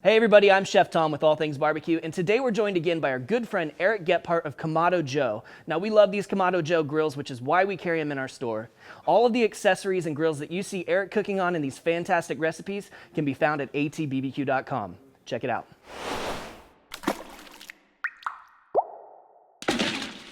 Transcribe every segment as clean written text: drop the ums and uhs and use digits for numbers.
Hey everybody, I'm Chef Tom with All Things Barbecue, and today we're joined again by our good friend Eric Gephart of Kamado Joe. Now we love these Kamado Joe grills, which is why we carry them in our store. All of the accessories and grills that you see Eric cooking on in these fantastic recipes can be found at atbbq.com. Check it out.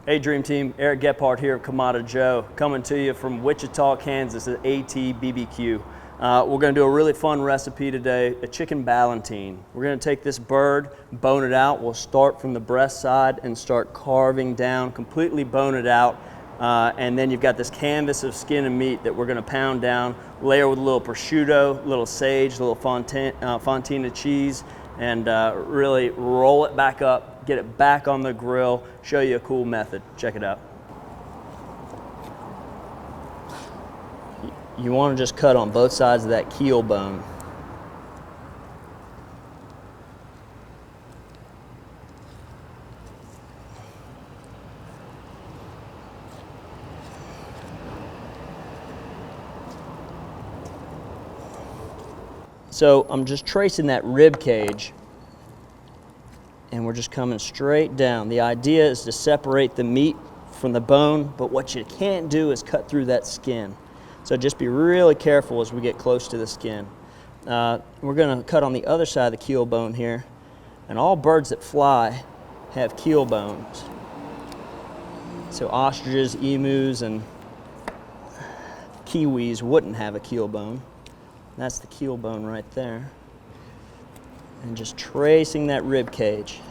Hey Dream Team, Eric Gephart here at Kamado Joe, coming to you from Wichita, Kansas at ATBBQ. We're going to do a really fun recipe today, a chicken ballotine. We're going to take this bird, bone it out. We'll start from the breast side and start carving down, completely bone it out. And then you've got this canvas of skin and meat that we're going to pound down, layer with a little prosciutto, a little sage, a little fontina cheese, and really roll it back up, get it back on the grill, show you a cool method. Check it out. You want to just cut on both sides of that keel bone. So I'm just tracing that rib cage, and we're just coming straight down. The idea is to separate the meat from the bone, but what you can't do is cut through that skin. So just be really careful as we get close to the skin. We're going to cut on the other side of the keel bone here, and all birds that fly have keel bones. So ostriches, emus, and kiwis wouldn't have a keel bone. That's the keel bone right there. And just tracing that rib cage.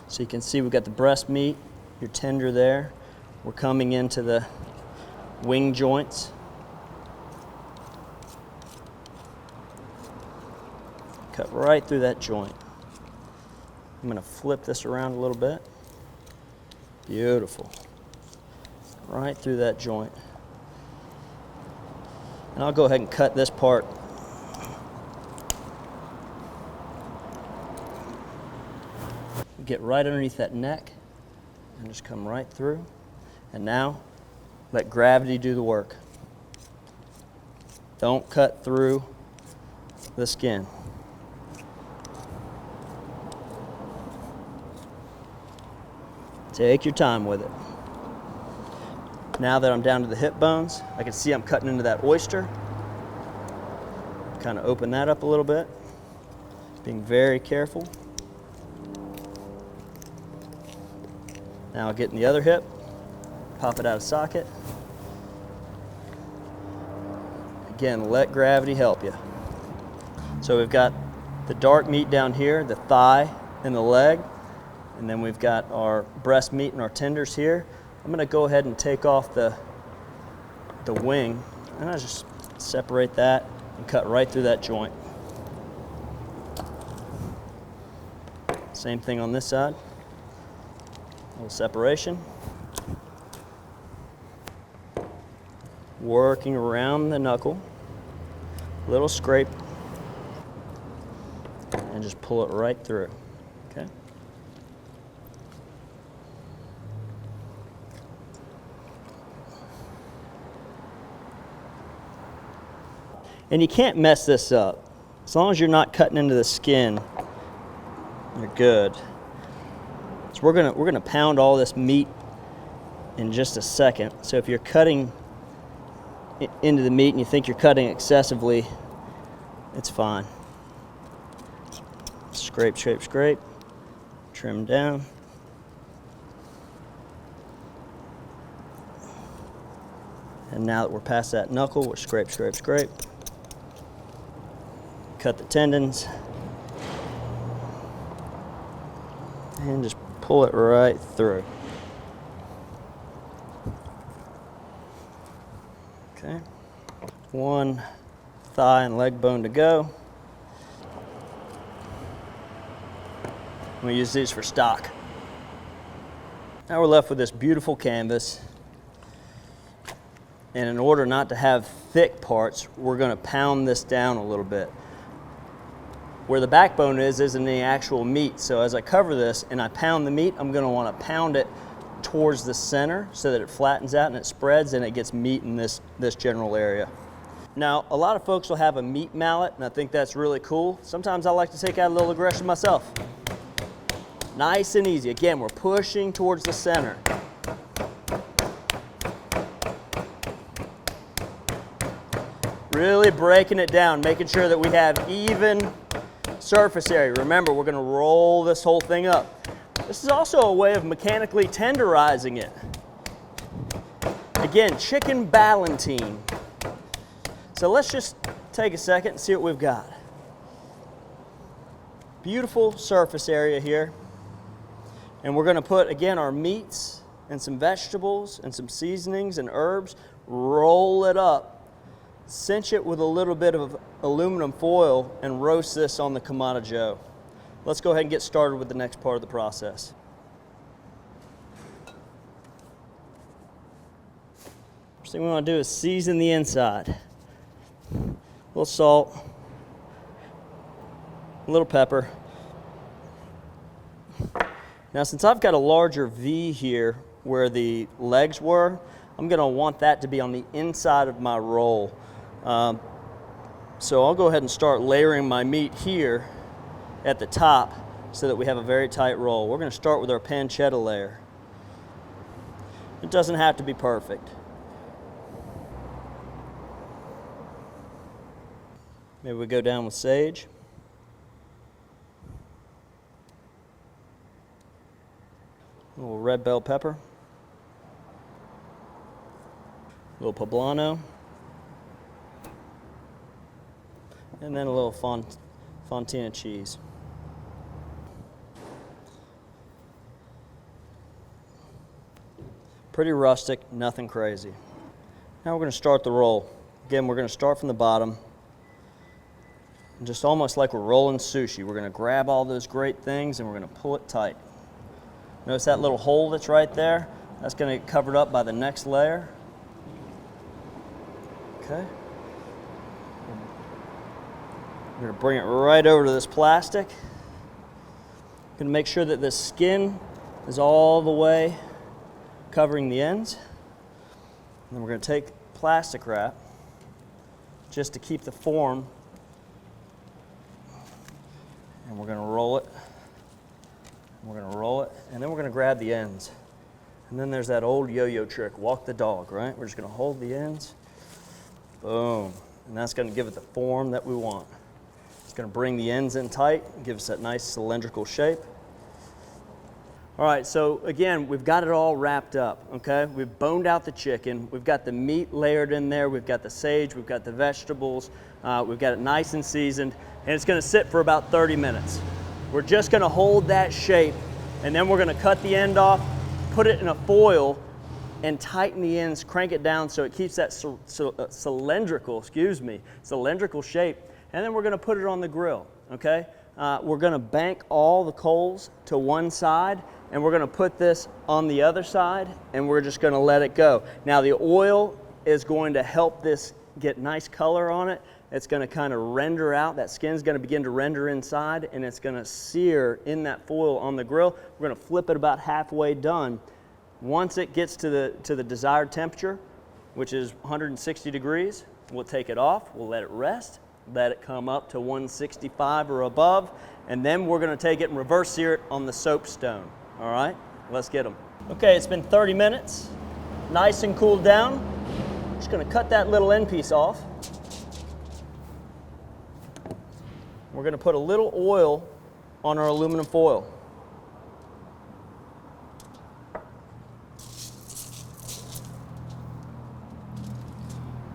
So you can see we've got the breast meat, your tender there. We're coming into the wing joints. Cut right through that joint. I'm going to flip this around a little bit. Beautiful. Right through that joint. And I'll go ahead and cut this part. Get right underneath that neck and just come right through. And now let gravity do the work. Don't cut through the skin. Take your time with it. Now that I'm down to the hip bones, I can see I'm cutting into that oyster. Kind of open that up a little bit, being very careful. Now I'll get in the other hip, pop it out of socket. Again, let gravity help you. So we've got the dark meat down here, the thigh and the leg, and then we've got our breast meat and our tenders here. I'm going to go ahead and take off the wing, and I just separate that and cut right through that joint. Same thing on this side. A little separation. Working around the knuckle. Little scrape. And just pull it right through. Okay. And you can't mess this up. As long as you're not cutting into the skin, you're good. So we're gonna pound all this meat in just a second. So if you're cutting into the meat and you think you're cutting excessively, it's fine. Scrape, scrape, scrape. Trim down. And now that we're past that knuckle, we're scrape, scrape, scrape. Cut the tendons. And just pull it right through. Okay. One thigh and leg bone to go. We use these for stock. Now we're left with this beautiful canvas. And in order not to have thick parts, we're going to pound this down a little bit. Where the backbone isn't the actual meat. So as I cover this and I pound the meat, I'm going to want to pound it towards the center so that it flattens out and it spreads and it gets meat in this general area. Now, a lot of folks will have a meat mallet, and I think that's really cool. Sometimes I like to take out a little aggression myself. Nice and easy. Again, we're pushing towards the center. Really breaking it down, making sure that we have even surface area. Remember, we're going to roll this whole thing up. This is also a way of mechanically tenderizing it. Again, chicken ballotine. So let's just take a second and see what we've got. Beautiful surface area here. And we're going to put, again, our meats and some vegetables and some seasonings and herbs, roll it up, cinch it with a little bit of aluminum foil, and roast this on the Kamado Joe. Let's go ahead and get started with the next part of the process. First thing we want to do is season the inside. A little salt, a little pepper. Now, since I've got a larger V here where the legs were, I'm going to want that to be on the inside of my roll. So I'll go ahead and start layering my meat here at the top so that we have a very tight roll. We're going to start with our pancetta layer. It doesn't have to be perfect. Maybe we go down with sage. A little red bell pepper. A little poblano. And then a little fontina cheese. Pretty rustic, nothing crazy. Now we're going to start the roll. Again, we're going to start from the bottom. And just almost like we're rolling sushi, we're going to grab all those great things and we're going to pull it tight. Notice that little hole that's right there? That's going to get covered up by the next layer. Okay. We're going to bring it right over to this plastic. Going to make sure that the skin is all the way covering the ends. And then we're going to take plastic wrap just to keep the form. And we're going to roll it. We're going to roll it, and then we're going to grab the ends. And then there's that old yo-yo trick, walk the dog, right? We're just going to hold the ends. Boom. And that's going to give it the form that we want. It's going to bring the ends in tight and give us that nice cylindrical shape. All right, so again, we've got it all wrapped up, okay? We've boned out the chicken. We've got the meat layered in there. We've got the sage. We've got the vegetables. We've got it nice and seasoned. And it's going to sit for about 30 minutes. We're just going to hold that shape, and then we're going to cut the end off, put it in a foil, and tighten the ends, crank it down so it keeps that cylindrical shape. And then we're going to put it on the grill, okay? We're going to bank all the coals to one side, and we're going to put this on the other side, and we're just going to let it go. Now, the oil is going to help this get nice color on it. It's going to kind of render out. That skin's going to begin to render inside, and it's going to sear in that foil on the grill. We're going to flip it about halfway done. Once it gets to the desired temperature, which is 160 degrees, we'll take it off. We'll let it rest. Let it come up to 165 or above, and then we're going to take it and reverse sear it on the soapstone. All right, let's get them. Okay, it's been 30 minutes. Nice and cooled down. Just going to cut that little end piece off. We're going to put a little oil on our aluminum foil.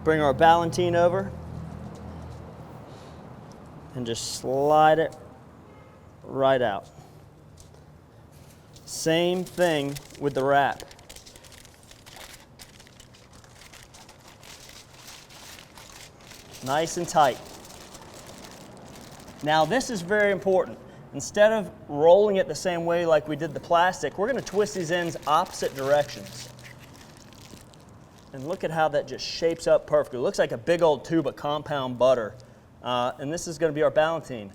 Bring our Ballotine over and just slide it right out. Same thing with the wrap. Nice and tight. Now this is very important. Instead of rolling it the same way like we did the plastic, we're going to twist these ends opposite directions. And look at how that just shapes up perfectly. It looks like a big old tube of compound butter. And this is going to be our Ballotine.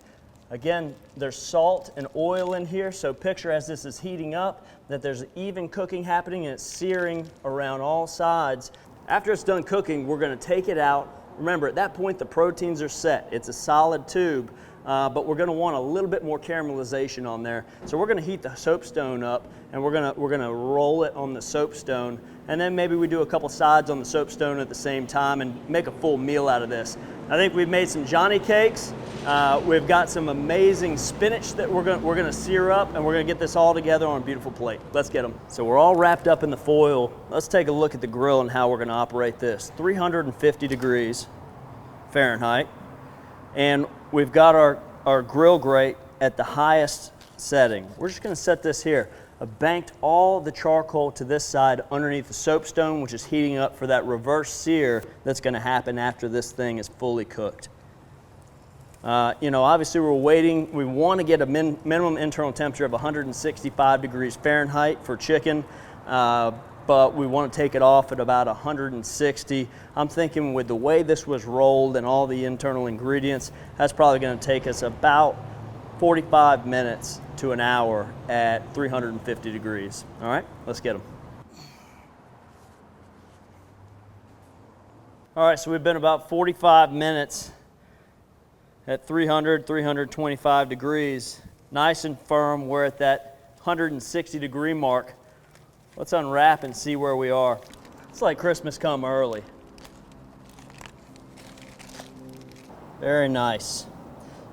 Again, there's salt and oil in here, so picture as this is heating up that there's even cooking happening and it's searing around all sides. After it's done cooking, we're going to take it out Remember, at that point, the proteins are set. It's a solid tube, but we're gonna want a little bit more caramelization on there. So we're gonna heat the soapstone up, and we're gonna roll it on the soapstone, and then maybe we do a couple sides on the soapstone at the same time and make a full meal out of this. I think we've made some Johnny cakes. We've got some amazing spinach that we're gonna sear up, and we're gonna get this all together on a beautiful plate. Let's get them. So we're all wrapped up in the foil. Let's take a look at the grill and how we're gonna operate this. 350 degrees Fahrenheit. And we've got our grill grate at the highest setting. We're just gonna set this here. I've banked all the charcoal to this side underneath the soapstone, which is heating up for that reverse sear that's gonna happen after this thing is fully cooked. You know, obviously we're waiting. We want to get a minimum internal temperature of 165 degrees Fahrenheit for chicken, but we want to take it off at about 160. I'm thinking with the way this was rolled and all the internal ingredients, that's probably going to take us about 45 minutes to an hour at 350 degrees. All right, let's get them. All right, so we've been about 45 minutes at 325 degrees, nice and firm. We're at that 160 degree mark. Let's unwrap and see where we are. It's like Christmas come early. Very nice.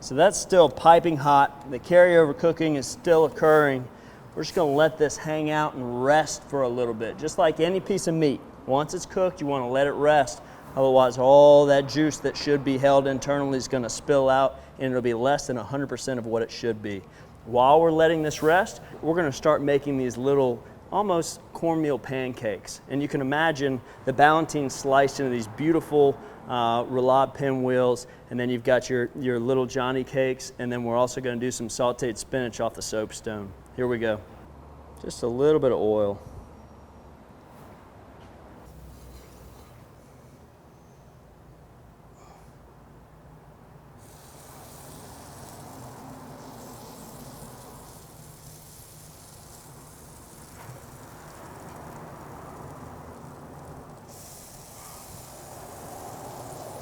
So that's still piping hot. The carryover cooking is still occurring. We're just gonna let this hang out and rest for a little bit, just like any piece of meat. Once it's cooked, you wanna let it rest. Otherwise, all that juice that should be held internally is going to spill out, and it'll be less than 100% of what it should be. While we're letting this rest, we're going to start making these little, almost cornmeal pancakes. And you can imagine the Ballotine sliced into these beautiful roulade pinwheels, and then you've got your little Johnny cakes, and then we're also going to do some sautéed spinach off the soapstone. Here we go. Just a little bit of oil.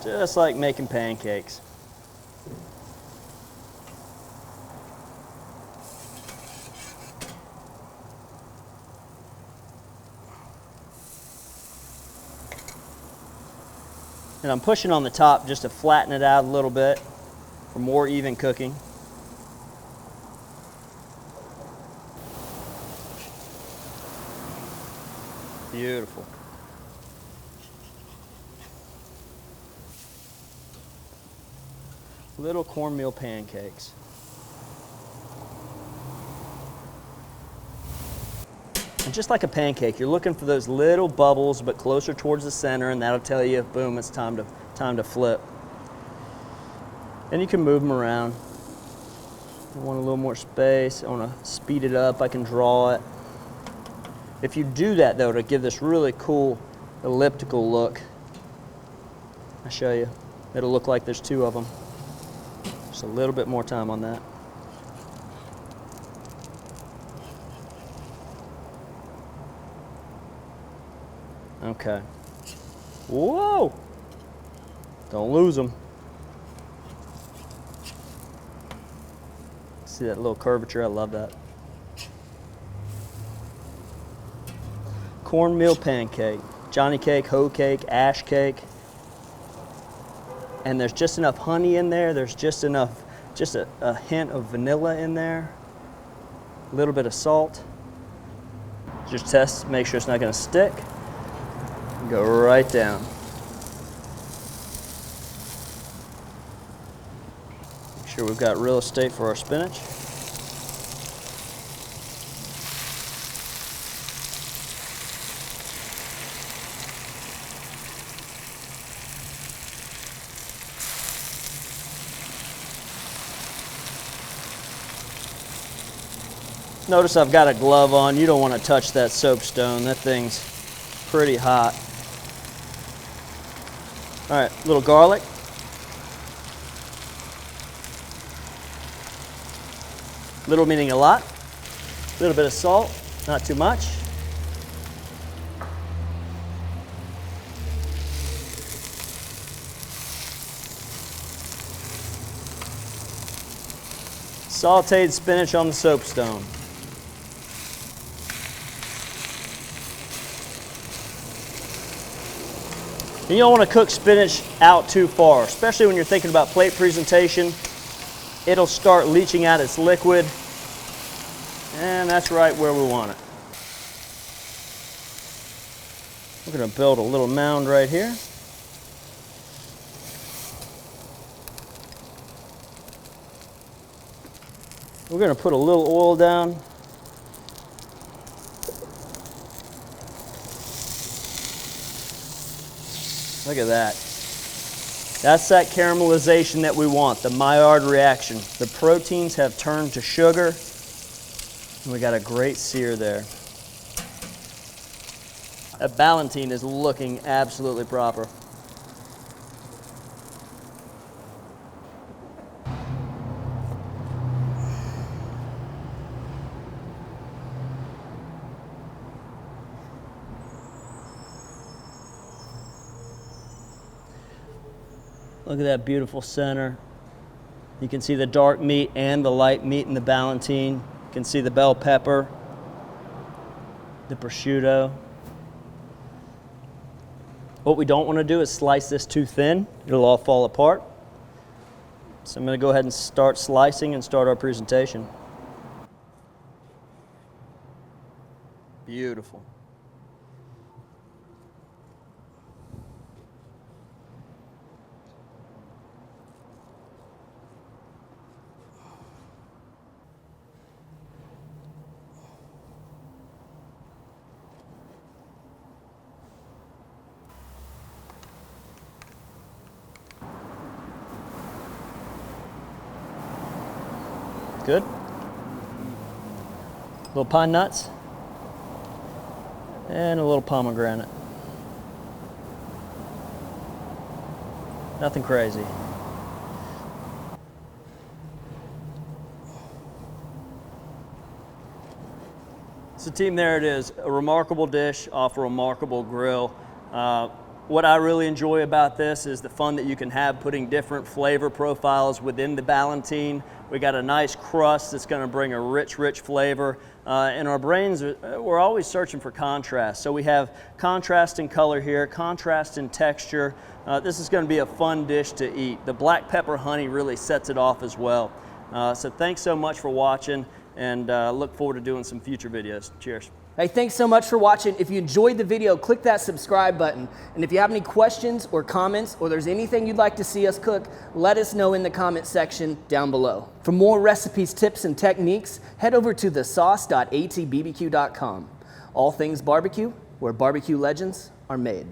Just like making pancakes. And I'm pushing on the top just to flatten it out a little bit for more even cooking. Beautiful. Little cornmeal pancakes. And just like a pancake, you're looking for those little bubbles, but closer towards the center, and that'll tell you, boom, it's time to flip. And you can move them around. I want a little more space. I want to speed it up. I can draw it. If you do that, though, to give this really cool elliptical look, I'll show you. It'll look like there's two of them. Just a little bit more time on that. Okay. Whoa! Don't lose them. See that little curvature? I love that. Cornmeal pancake, Johnny cake, hoe cake, ash cake. And there's just enough honey in there. There's just enough, just a hint of vanilla in there. A little bit of salt. Just test, make sure it's not going to stick. Go right down. Make sure we've got real estate for our spinach. Notice I've got a glove on. You don't want to touch that soapstone. That thing's pretty hot. All right, little garlic. Little meaning a lot. A little bit of salt, not too much. Sauteed spinach on the soapstone. And you don't want to cook spinach out too far, especially when you're thinking about plate presentation. It'll start leaching out its liquid, and that's right where we want it. We're going to build a little mound right here. We're going to put a little oil down. Look at that. That's that caramelization that we want, the Maillard reaction. The proteins have turned to sugar, and we got a great sear there. That Ballotine is looking absolutely proper. Look at that beautiful center. You can see the dark meat and the light meat in the Ballotine. You can see the bell pepper, the prosciutto. What we don't want to do is slice this too thin. It'll all fall apart. So I'm going to go ahead and start slicing and start our presentation. Beautiful. Good. Little pine nuts and a little pomegranate. Nothing crazy. So team, there it is, a remarkable dish off a remarkable grill. What I really enjoy about this is the fun that you can have putting different flavor profiles within the Ballotine. We got a nice crust that's going to bring a rich flavor. And our brains, we're always searching for contrast. So we have contrast in color here, contrast in texture. This is going to be a fun dish to eat. The black pepper honey really sets it off as well. So thanks so much for watching, and look forward to doing some future videos. Cheers. Hey, thanks so much for watching. If you enjoyed the video, click that subscribe button. And if you have any questions or comments, or there's anything you'd like to see us cook, let us know in the comment section down below. For more recipes, tips, and techniques, head over to thesauce.atbbq.com. All things barbecue, where barbecue legends are made.